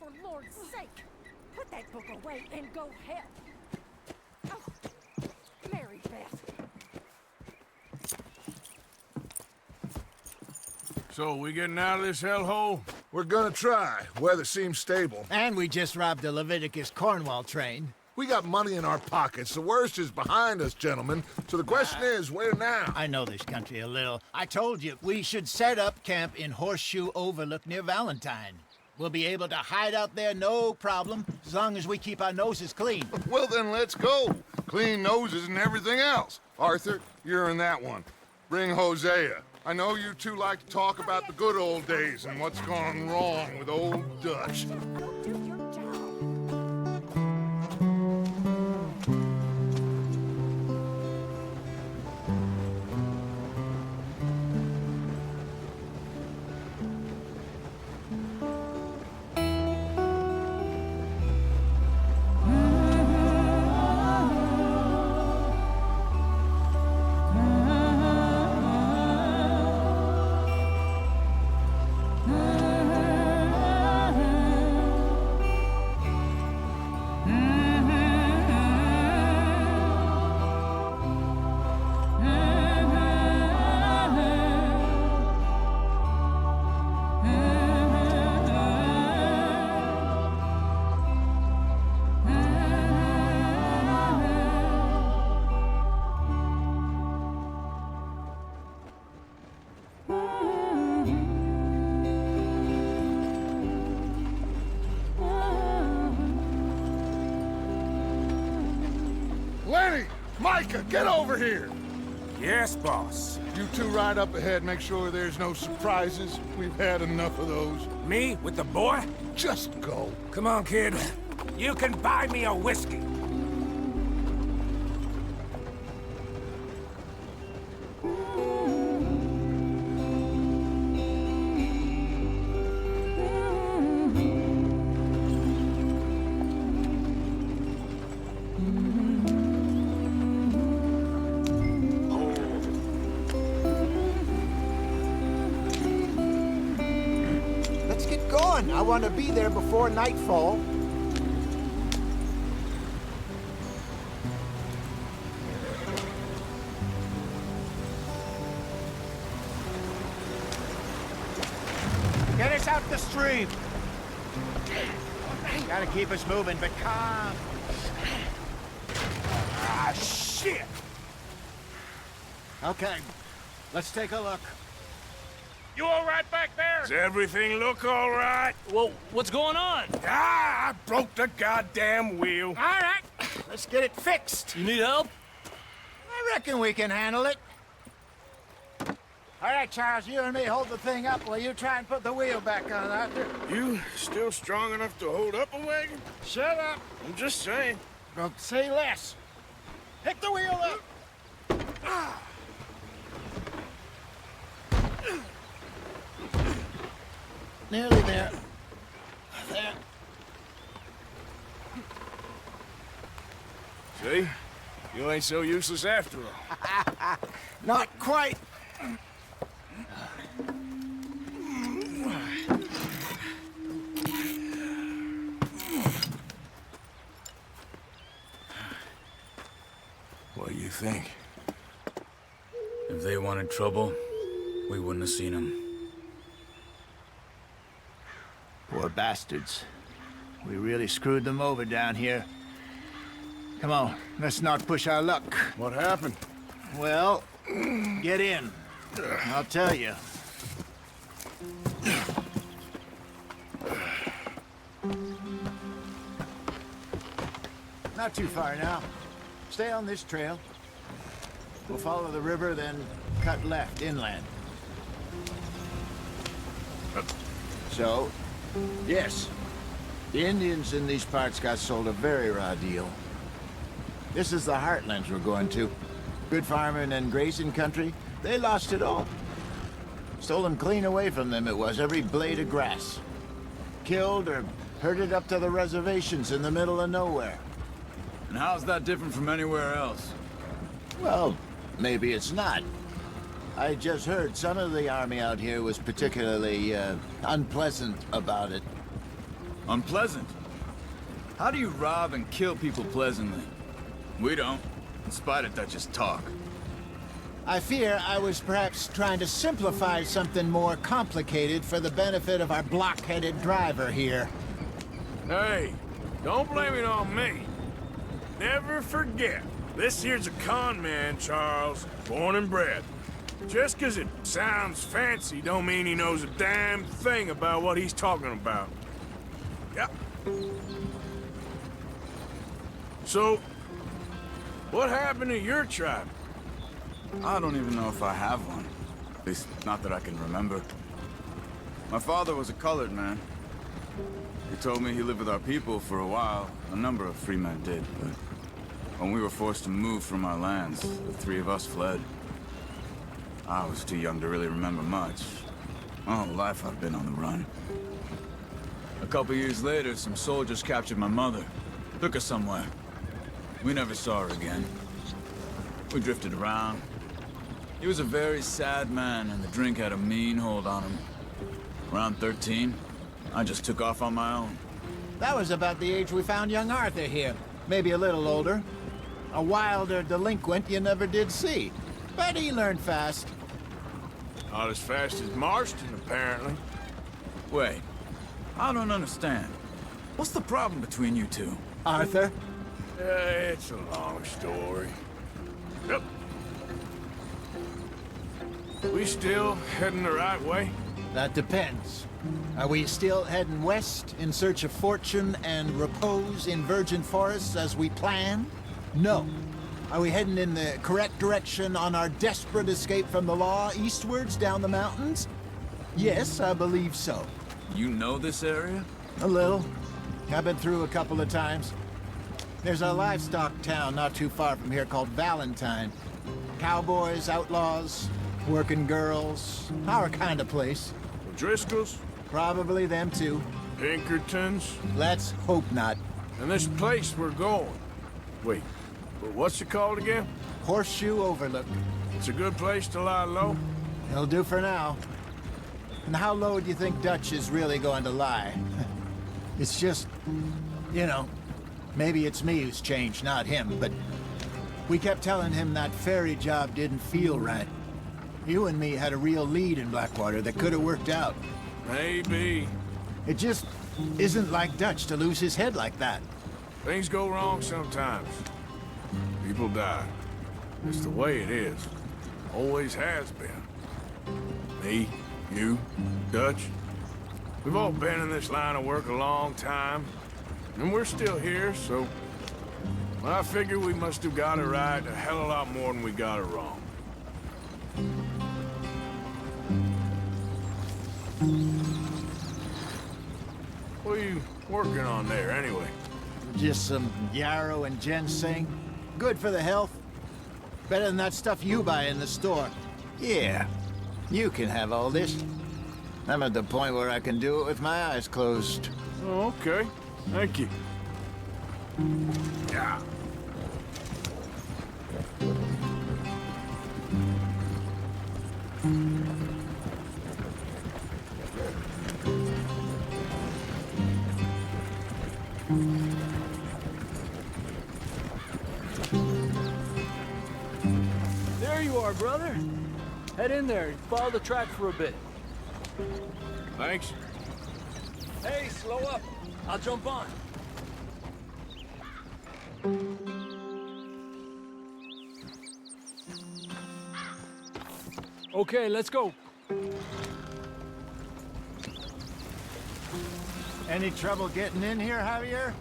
for Lord's sake! Put that book away and go help! Oh, Mary Beth. So, we getting out of this hellhole? We're gonna try. Weather seems stable. And we just robbed a Leviticus Cornwall train. We got money in our pockets. The worst is behind us, gentlemen. So the question is, where now? I know this country a little. I told you, we should set up camp in Horseshoe Overlook near Valentine. We'll be able to hide out there, no problem, as long as we keep our noses clean. Well, then let's go. Clean noses and everything else. Arthur, you're in that one. Bring Hosea. I know you two like to talk about the good old days and what's gone wrong with old Dutch. Go do your job. Lenny! Micah, get over here! Yes, boss. You two ride up ahead, make sure there's no surprises. We've had enough of those. Me with the boy? Just go. Come on, kid. You can buy me a whiskey. Let's get going. I want to be there before nightfall. Get us out the stream. Gotta keep us moving, but calm. Ah, shit! Okay, let's take a look. You all right back there? Does everything look all right? Well, what's going on? Ah, I broke the goddamn wheel. All right, let's get it fixed. You need help? I reckon we can handle it. All right, Charles, you and me hold the thing up while you try and put the wheel back on, Arthur. You still strong enough to hold up a wagon? Shut up. I'm just saying. Don't say less. Pick the wheel up. Nearly there. There. See? You ain't so useless after all. Not quite. What do you think? If they wanted trouble, we wouldn't have seen them. Poor bastards. We really screwed them over down here. Come on, let's not push our luck. What happened? Well, get in. I'll tell you. Not too far now. Stay on this trail. We'll follow the river, then cut left inland. So, yes, the Indians in these parts got sold a very raw deal. This is the heartlands we're going to. Good farming and grazing country, they lost it all. Stolen clean away from them it was, every blade of grass. Killed or herded up to the reservations in the middle of nowhere. And how's that different from anywhere else? Well, maybe it's not. I just heard some of the army out here was particularly, unpleasant about it. Unpleasant? How do you rob and kill people pleasantly? We don't, in spite of Dutch's talk. I fear I was perhaps trying to simplify something more complicated for the benefit of our block-headed driver here. Hey, don't blame it on me. Never forget, this here's a con man, Charles, born and bred. Just 'cause it sounds fancy don't mean he knows a damn thing about what he's talking about. Yep. So, what happened to your tribe? I don't even know if I have one. At least, not that I can remember. My father was a colored man. He told me he lived with our people for a while. A number of free men did, but when we were forced to move from our lands, the three of us fled. I was too young to really remember much. My whole life I've been on the run. A couple years later, some soldiers captured my mother. Took her somewhere. We never saw her again. We drifted around. He was a very sad man, and the drink had a mean hold on him. Around 13, I just took off on my own. That was about the age we found young Arthur here. Maybe a little older. A wilder delinquent you never did see. But he learned fast. Not as fast as Marston, apparently. Wait, I don't understand. What's the problem between you two? Arthur? It's a long story. Yep. We still heading the right way? That depends. Are we still heading west in search of fortune and repose in virgin forests as we planned? No. Are we heading in the correct direction on our desperate escape from the law eastwards down the mountains? Yes, I believe so. You know this area? A little. I've been through a couple of times. There's a livestock town not too far from here called Valentine. Cowboys, outlaws, working girls, our kind of place. Driscoll's? Probably them too. Pinkertons? Let's hope not. And this place we're going. Wait, but what's it called again? Horseshoe Overlook. It's a good place to lie low? It'll do for now. And how low do you think Dutch is really going to lie? It's just, you know, maybe it's me who's changed, not him, but we kept telling him that ferry job didn't feel right. You and me had a real lead in Blackwater that could have worked out. Maybe. It just isn't like Dutch to lose his head like that. Things go wrong sometimes. People die. It's the way it is. Always has been. Me, you, Dutch. We've all been in this line of work a long time. And we're still here, so... I figure we must have got it right a hell of a lot more than we got it wrong. What are you working on there, anyway? Just some yarrow and ginseng. Good for the health. Better than that stuff you buy in the store. Yeah, you can have all this. I'm at the point where I can do it with my eyes closed. Oh, okay. Thank you. Yeah. There you are, brother. Head in there and follow the track for a bit. Thanks. Hey, slow up. I'll jump on. Okay, let's go. Any trouble getting in here, Javier?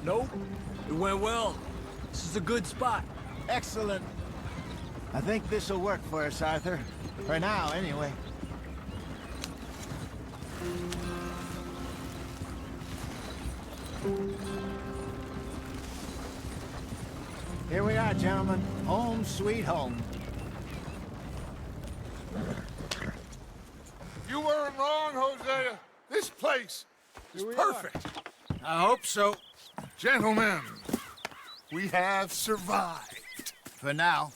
Nope. It went well. This is a good spot. Excellent. I think this'll work for us, Arthur. For now, anyway. Here we are, gentlemen. Home sweet home. You weren't wrong, Hosea. This place is perfect. I hope so. Gentlemen, we have survived. For now.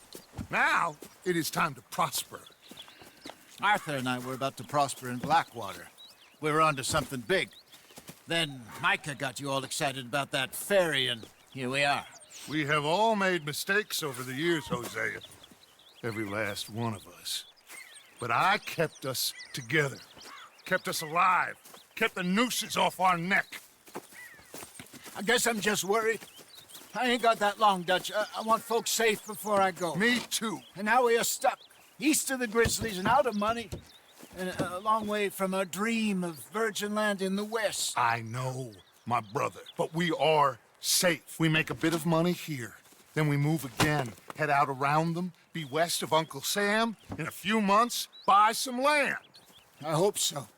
Now, it is time to prosper. Arthur and I were about to prosper in Blackwater. We were onto something big. Then Micah got you all excited about that ferry, and here we are. We have all made mistakes over the years, Hosea. Every last one of us. But I kept us together. Kept us alive. Kept the nooses off our neck. I guess I'm just worried. I ain't got that long, Dutch. I want folks safe before I go. Me too. And now we are stuck, east of the Grizzlies and out of money, and a long way from our dream of virgin land in the west. I know, my brother, but we are safe. We make a bit of money here, then we move again, head out around them, be west of Uncle Sam, in a few months, buy some land. I hope so.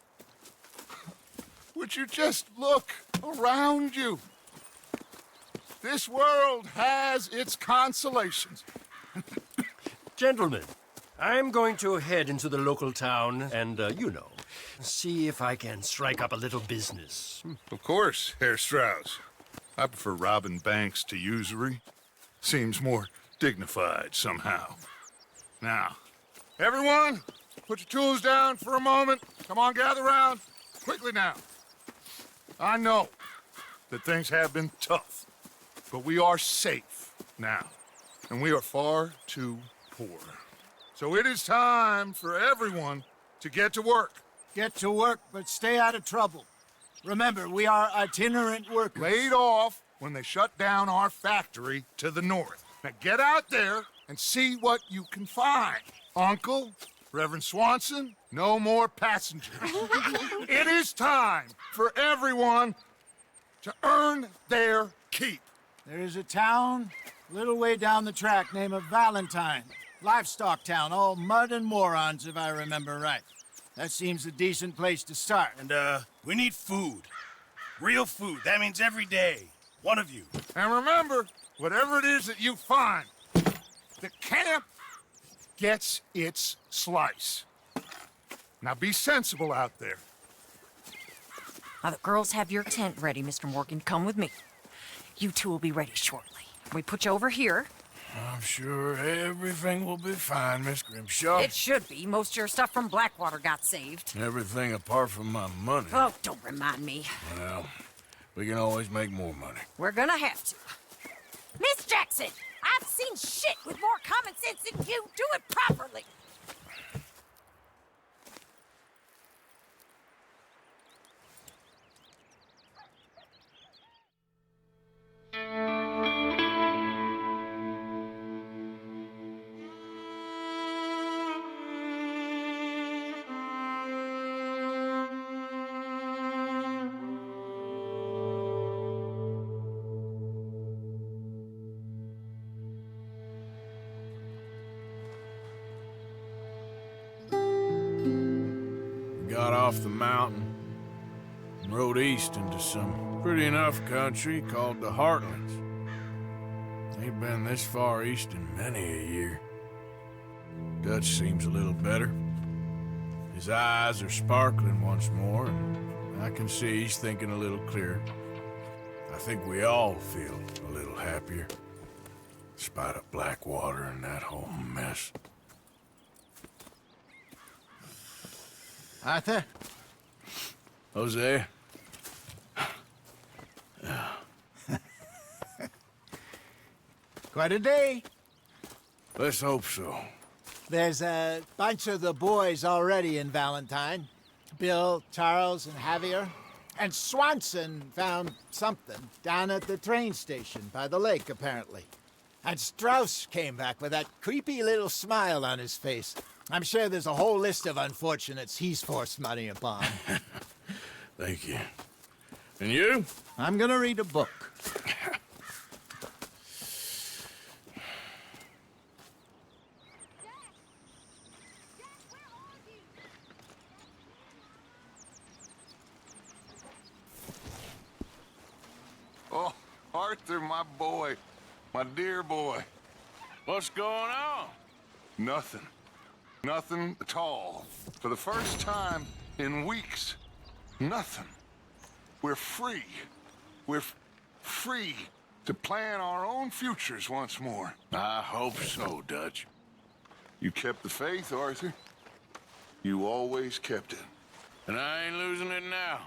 Would you just look around you? This world has its consolations. Gentlemen, I'm going to head into the local town and, see if I can strike up a little business. Of course, Herr Strauss. I prefer robbing banks to usury. Seems more dignified somehow. Now, everyone, put your tools down for a moment. Come on, gather round. Quickly now. I know that things have been tough, but we are safe now, and we are far too poor. So it is time for everyone to get to work. Get to work, but stay out of trouble. Remember, we are itinerant workers. Laid off when they shut down our factory to the north. Now get out there and see what you can find. Uncle, Reverend Swanson, no more passengers. It is time for everyone to earn their keep. There is a town a little way down the track named Valentine. Livestock town, all mud and morons, if I remember right. That seems a decent place to start. And, we need food. Real food. That means every day. One of you. And remember, whatever it is that you find, the camp gets its slice. Now be sensible out there. Now the girls have your tent ready, Mr. Morgan. Come with me. You two will be ready shortly. We put you over here. I'm sure everything will be fine, Miss Grimshaw. It should be. Most of your stuff from Blackwater got saved. Everything apart from my money. Oh, don't remind me. Well, we can always make more money. We're gonna have to. Miss Jackson, I've seen shit with more common sense than you. Do it properly. Got off the mountain and rode east into some pretty enough country called the Heartlands. Ain't been this far east in many a year. Dutch seems a little better. His eyes are sparkling once more, and I can see he's thinking a little clearer. I think we all feel a little happier, in spite of Blackwater and that whole mess. Arthur? Jose? Quite a day. Let's hope so. There's a bunch of the boys already in Valentine. Bill, Charles, and Javier. And Swanson found something down at the train station by the lake, apparently. And Strauss came back with that creepy little smile on his face. I'm sure there's a whole list of unfortunates he's forced money upon. Thank you. And you? I'm gonna read a book. Oh, Arthur, my boy. My dear boy. What's going on? Nothing. Nothing at all. For the first time in weeks, nothing. We're free. We're free to plan our own futures once more. I hope so, Dutch. You kept the faith, Arthur. You always kept it. And I ain't losing it now.